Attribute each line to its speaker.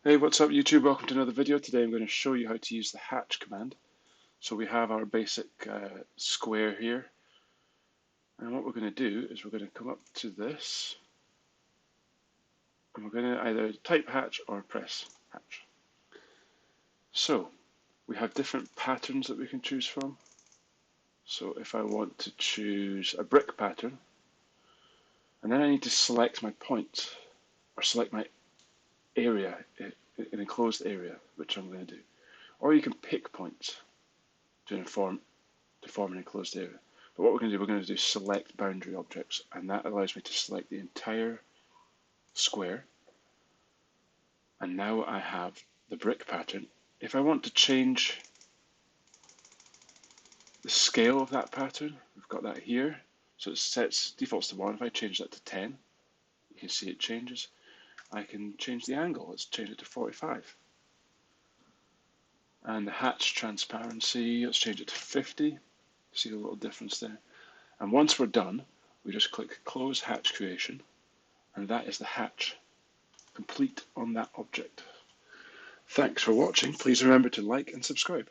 Speaker 1: Hey, what's up YouTube? Welcome to another video. Today I'm going to show you how to use the hatch command. So we have our basic square here, and what we're going to do is we're going to come up to this and we're going to either type hatch or press hatch. So we have different patterns that we can choose from. So if I want to choose a brick pattern, and then I need to select my point or select my area, an enclosed area, which I'm going to do. Or you can pick points to form an enclosed area. But what we're going to do select boundary objects, and that allows me to select the entire square. And now I have the brick pattern. If I want to change the scale of that pattern, we've got that here. So it defaults to 1. If I change that to 10, you can see it changes. I can change the angle. Let's change it to 45. And the hatch transparency, let's change it to 50. See a little difference there. And once we're done, we just click Close Hatch Creation, and that is the hatch complete on that object. Thanks for watching. Please remember to like and subscribe.